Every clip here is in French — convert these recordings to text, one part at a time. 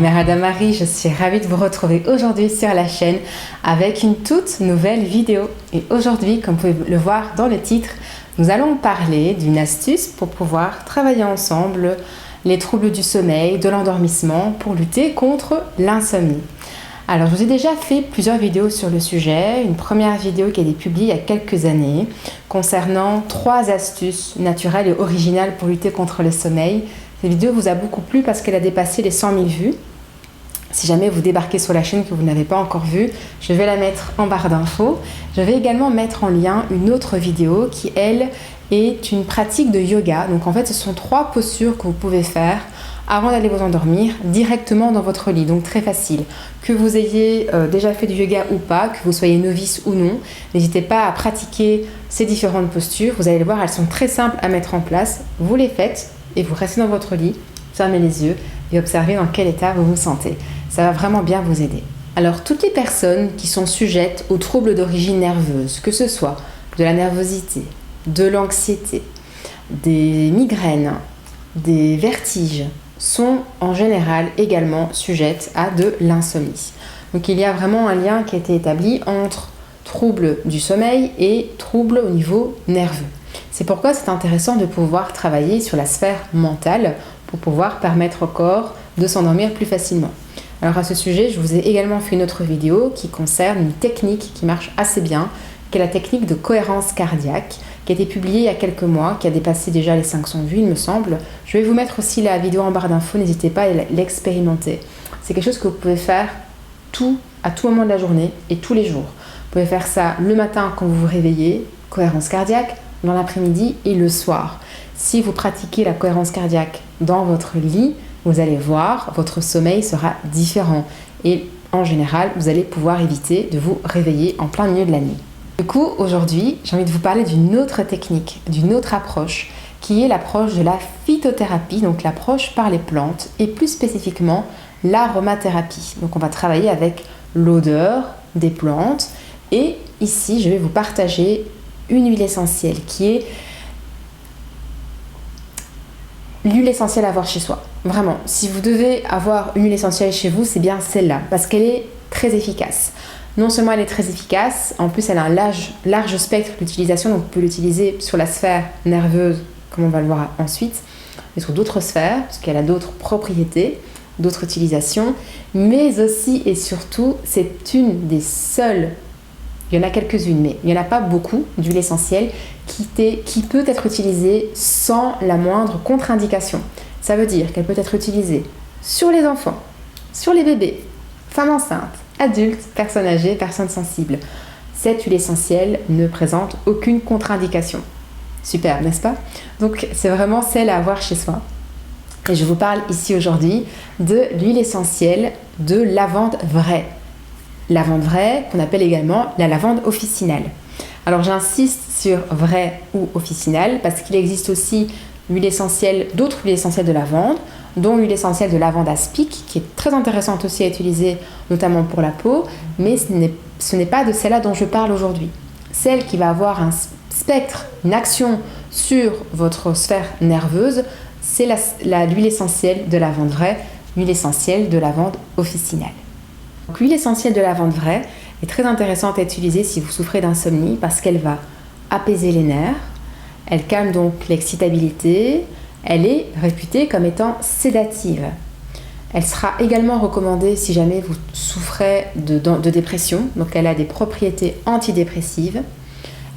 Chimera Damari, je suis ravie de vous retrouver aujourd'hui sur la chaîne avec une toute nouvelle vidéo. Et aujourd'hui, comme vous pouvez le voir dans le titre, nous allons parler d'une astuce pour pouvoir travailler ensemble les troubles du sommeil, de l'endormissement pour lutter contre l'insomnie. Alors, je vous ai déjà fait plusieurs vidéos sur le sujet. Une première vidéo qui a été publiée il y a quelques années concernant 3 astuces naturelles et originales pour lutter contre le sommeil. Cette vidéo vous a beaucoup plu parce qu'elle a dépassé les 100 000 vues. Si jamais vous débarquez sur la chaîne que vous n'avez pas encore vue, je vais la mettre en barre d'infos. Je vais également mettre en lien une autre vidéo qui, elle, est une pratique de yoga. Donc en fait, ce sont 3 postures que vous pouvez faire avant d'aller vous endormir directement dans votre lit. Donc très facile. Que vous ayez déjà fait du yoga ou pas, que vous soyez novice ou non, n'hésitez pas à pratiquer ces différentes postures. Vous allez les voir, elles sont très simples à mettre en place. Vous les faites et vous restez dans votre lit, fermez les yeux et observez dans quel état vous vous sentez. Ça va vraiment bien vous aider. Alors, toutes les personnes qui sont sujettes aux troubles d'origine nerveuse, que ce soit de la nervosité, de l'anxiété, des migraines, des vertiges, sont en général également sujettes à de l'insomnie. Donc, il y a vraiment un lien qui a été établi entre troubles du sommeil et troubles au niveau nerveux. C'est pourquoi c'est intéressant de pouvoir travailler sur la sphère mentale pour pouvoir permettre au corps de s'endormir plus facilement. Alors à ce sujet, je vous ai également fait une autre vidéo qui concerne une technique qui marche assez bien, qui est la technique de cohérence cardiaque, qui a été publiée il y a quelques mois, qui a dépassé déjà les 500 vues, il me semble. Je vais vous mettre aussi la vidéo en barre d'infos, n'hésitez pas à l'expérimenter. C'est quelque chose que vous pouvez faire à tout moment de la journée et tous les jours. Vous pouvez faire ça le matin quand vous vous réveillez, cohérence cardiaque, dans l'après-midi et le soir. Si vous pratiquez la cohérence cardiaque dans votre lit, vous allez voir, votre sommeil sera différent. Et en général, vous allez pouvoir éviter de vous réveiller en plein milieu de la nuit. Du coup, aujourd'hui, j'ai envie de vous parler d'une autre technique, d'une autre approche, qui est l'approche de la phytothérapie, donc l'approche par les plantes, et plus spécifiquement l'aromathérapie. Donc on va travailler avec l'odeur des plantes. Et ici, je vais vous partager une huile essentielle qui est l'huile essentielle à avoir chez soi. Vraiment, si vous devez avoir une huile essentielle chez vous, c'est bien celle-là parce qu'elle est très efficace. Non seulement elle est très efficace, en plus elle a un large spectre d'utilisation, donc on peut l'utiliser sur la sphère nerveuse, comme on va le voir ensuite, mais sur d'autres sphères, parce qu'elle a d'autres propriétés, d'autres utilisations, mais aussi et surtout, c'est une des seules. Il y en a quelques-unes, mais il n'y en a pas beaucoup d'huile essentielle qui peut être utilisée sans la moindre contre-indication. Ça veut dire qu'elle peut être utilisée sur les enfants, sur les bébés, femmes enceintes, adultes, personnes âgées, personnes sensibles. Cette huile essentielle ne présente aucune contre-indication. Super, n'est-ce pas? Donc c'est vraiment celle à avoir chez soi. Et je vous parle ici aujourd'hui de l'huile essentielle de lavande vraie. Lavande vraie, qu'on appelle également la lavande officinale. Alors j'insiste sur vraie ou officinale parce qu'il existe aussi d'autres huiles essentielles de lavande, dont l'huile essentielle de lavande aspic, qui est très intéressante aussi à utiliser, notamment pour la peau, mais ce n'est pas de celle-là dont je parle aujourd'hui. Celle qui va avoir un spectre, une action sur votre sphère nerveuse, c'est l'huile essentielle de lavande vraie, l'huile essentielle de lavande officinale. L'huile essentielle de lavande vraie est très intéressante à utiliser si vous souffrez d'insomnie parce qu'elle va apaiser les nerfs, elle calme donc l'excitabilité, elle est réputée comme étant sédative. Elle sera également recommandée si jamais vous souffrez de dépression, donc elle a des propriétés antidépressives.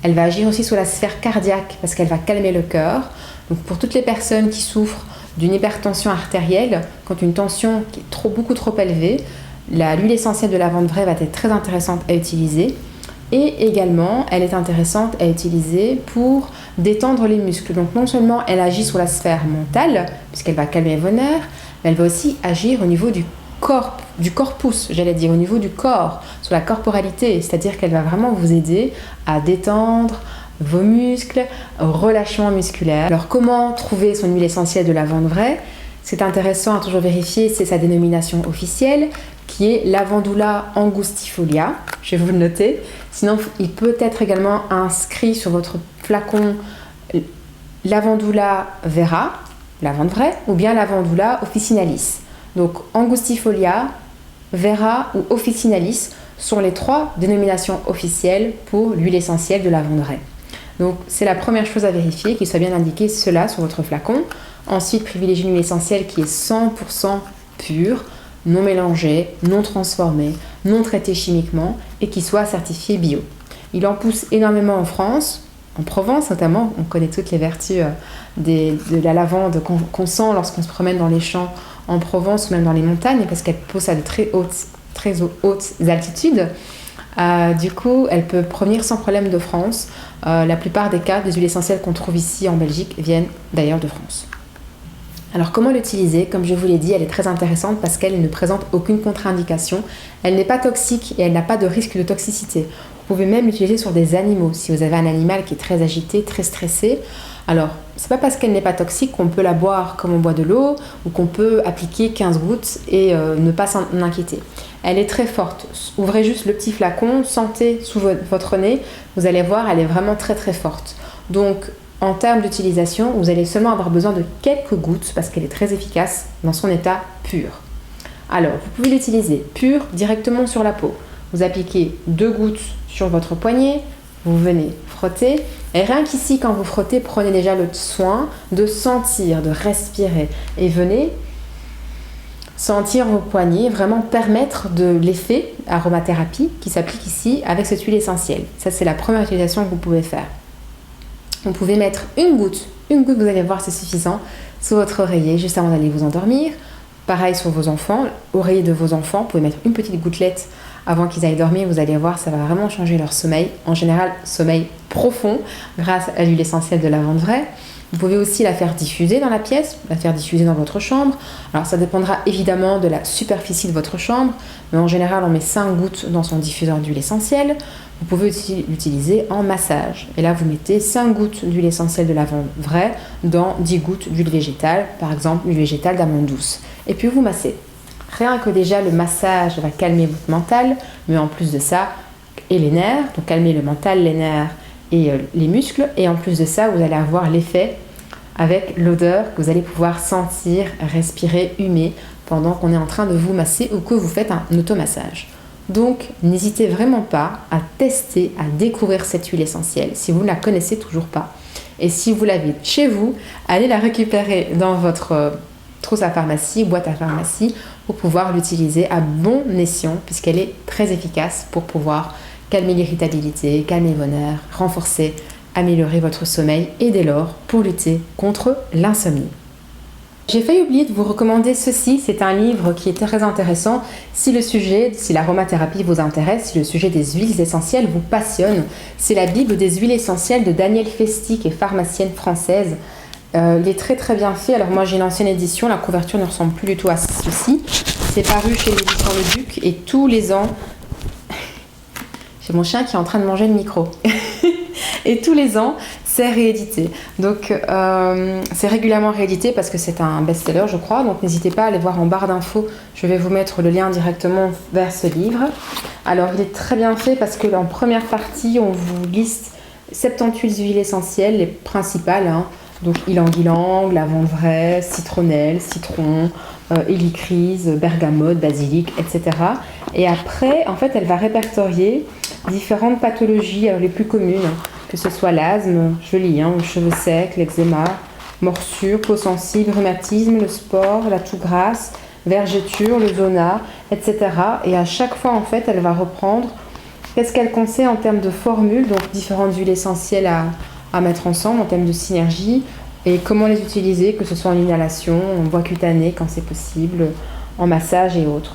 Elle va agir aussi sur la sphère cardiaque parce qu'elle va calmer le cœur. Donc pour toutes les personnes qui souffrent d'une hypertension artérielle, quand une tension qui est beaucoup trop élevée, l'huile essentielle de lavande vraie va être très intéressante à utiliser. Et également, elle est intéressante à utiliser pour détendre les muscles. Donc non seulement elle agit sur la sphère mentale, puisqu'elle va calmer vos nerfs, mais elle va aussi agir au niveau du corpus, au niveau du corps, sur la corporalité. C'est-à-dire qu'elle va vraiment vous aider à détendre vos muscles, relâchement musculaire. Alors comment trouver son huile essentielle de lavande vraie? C'est intéressant à toujours vérifier, c'est sa dénomination officielle, qui est Lavandula angustifolia. Je vais vous le noter. Sinon, il peut être également inscrit sur votre flacon Lavandula vera, lavande vraie, ou bien Lavandula officinalis. Donc Angustifolia, Vera ou Officinalis sont les 3 dénominations officielles pour l'huile essentielle de lavande vraie. Donc c'est la première chose à vérifier, qu'il soit bien indiqué cela sur votre flacon. Ensuite, privilégiez une huile essentielle qui est 100% pure, non mélangée, non transformée, non traitée chimiquement et qui soit certifiée bio. Il en pousse énormément en France, en Provence notamment. On connaît toutes les vertus de la lavande qu'on sent lorsqu'on se promène dans les champs en Provence ou même dans les montagnes parce qu'elle pousse à de très hautes altitudes. Du coup, elle peut provenir sans problème de France. La plupart des cas des huiles essentielles qu'on trouve ici en Belgique viennent d'ailleurs de France. Alors comment l'utiliser? Comme je vous l'ai dit, elle est très intéressante parce qu'elle ne présente aucune contre-indication. Elle n'est pas toxique et elle n'a pas de risque de toxicité. Vous pouvez même l'utiliser sur des animaux. Si vous avez un animal qui est très agité, très stressé, alors c'est pas parce qu'elle n'est pas toxique qu'on peut la boire comme on boit de l'eau ou qu'on peut appliquer 15 gouttes et ne pas s'en inquiéter. Elle est très forte. Ouvrez juste le petit flacon, sentez sous votre nez, vous allez voir, elle est vraiment très très forte. Donc en termes d'utilisation, vous allez seulement avoir besoin de quelques gouttes parce qu'elle est très efficace dans son état pur. Alors, vous pouvez l'utiliser pure directement sur la peau. Vous appliquez 2 gouttes sur votre poignet, vous venez frotter. Et rien qu'ici, quand vous frottez, prenez déjà le soin de sentir, de respirer. Et venez sentir vos poignets, vraiment permettre de l'effet aromathérapie qui s'applique ici avec cette huile essentielle. Ça, c'est la première utilisation que vous pouvez faire. Vous pouvez mettre une goutte, vous allez voir, c'est suffisant, sous votre oreiller, juste avant d'aller vous endormir. Pareil sur vos enfants, oreiller de vos enfants, vous pouvez mettre une petite gouttelette avant qu'ils aillent dormir, vous allez voir, ça va vraiment changer leur sommeil. En général, sommeil profond, grâce à l'huile essentielle de lavande vraie. Vous pouvez aussi la faire diffuser dans la pièce, la faire diffuser dans votre chambre. Alors ça dépendra évidemment de la superficie de votre chambre, mais en général on met 5 gouttes dans son diffuseur d'huile essentielle. Vous pouvez aussi l'utiliser en massage. Et là vous mettez 5 gouttes d'huile essentielle de lavande vraie dans 10 gouttes d'huile végétale, par exemple une végétale d'amande douce. Et puis vous massez. Rien que déjà le massage va calmer votre mental, mais en plus de ça, et les nerfs, donc calmer le mental, les nerfs et les muscles, et en plus de ça, vous allez avoir l'effet avec l'odeur que vous allez pouvoir sentir, respirer, humer pendant qu'on est en train de vous masser ou que vous faites un automassage. Donc, n'hésitez vraiment pas à tester, à découvrir cette huile essentielle si vous ne la connaissez toujours pas. Et si vous l'avez chez vous, allez la récupérer dans votre trousse à pharmacie, boîte à pharmacie, pour pouvoir l'utiliser à bon escient puisqu'elle est très efficace pour pouvoir calmer l'irritabilité, calmer vos nerfs, renforcer, améliorer votre sommeil et dès lors pour lutter contre l'insomnie. J'ai failli oublier de vous recommander ceci, c'est un livre qui est très intéressant si l'aromathérapie vous intéresse, si le sujet des huiles essentielles vous passionne. C'est la Bible des huiles essentielles de Danielle Festy, qui est pharmacienne française. Il est très très bien fait. Alors moi j'ai l'ancienne édition, la couverture ne ressemble plus du tout à ceci. C'est paru chez l'édition Le Duc et tous les ans... J'ai mon chien qui est en train de manger le micro. Et tous les ans, c'est réédité. Donc, c'est régulièrement réédité parce que c'est un best-seller, je crois. Donc, n'hésitez pas à aller voir en barre d'infos. Je vais vous mettre le lien directement vers ce livre. Alors, il est très bien fait parce que en première partie, on vous liste 78 huiles essentielles, les principales. Donc, ylang-ylang, lavande vraie, citronnelle, citron, hélicryse, bergamote, basilic, etc. Et après, en fait, elle va répertorier différentes pathologies les plus communes, que ce soit l'asthme, je lis, les cheveux secs, l'eczéma, morsure, peau sensible, rhumatisme, le sport, la toux grasse, vergeture, le zona, etc. Et à chaque fois, en fait, elle va reprendre qu'est-ce qu'elle conseille en termes de formules, donc différentes huiles essentielles à mettre ensemble, en termes de synergie, et comment les utiliser, que ce soit en inhalation, en voie cutanée quand c'est possible, en massage et autres.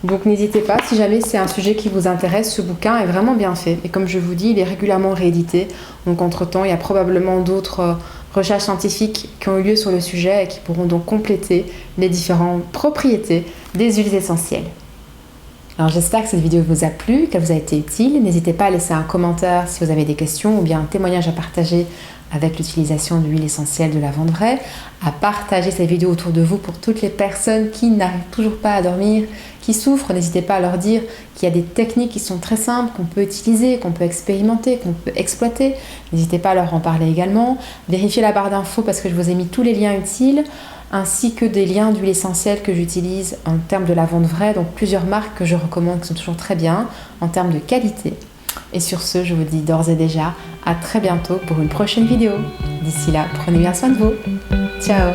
Donc n'hésitez pas, si jamais c'est un sujet qui vous intéresse, ce bouquin est vraiment bien fait. Et comme je vous dis, il est régulièrement réédité. Donc entre-temps, il y a probablement d'autres recherches scientifiques qui ont eu lieu sur le sujet et qui pourront donc compléter les différentes propriétés des huiles essentielles. Alors j'espère que cette vidéo vous a plu, qu'elle vous a été utile. N'hésitez pas à laisser un commentaire si vous avez des questions ou bien un témoignage à partager avec l'utilisation d'huile essentielle de lavande vraie, à partager cette vidéo autour de vous pour toutes les personnes qui n'arrivent toujours pas à dormir, qui souffrent. N'hésitez pas à leur dire qu'il y a des techniques qui sont très simples, qu'on peut utiliser, qu'on peut expérimenter, qu'on peut exploiter. N'hésitez pas à leur en parler également. Vérifiez la barre d'infos parce que je vous ai mis tous les liens utiles, ainsi que des liens d'huile essentielle que j'utilise en termes de lavande vraie, donc plusieurs marques que je recommande qui sont toujours très bien en termes de qualité. Et sur ce, je vous dis d'ores et déjà à très bientôt pour une prochaine vidéo. D'ici là, prenez bien soin de vous. Ciao!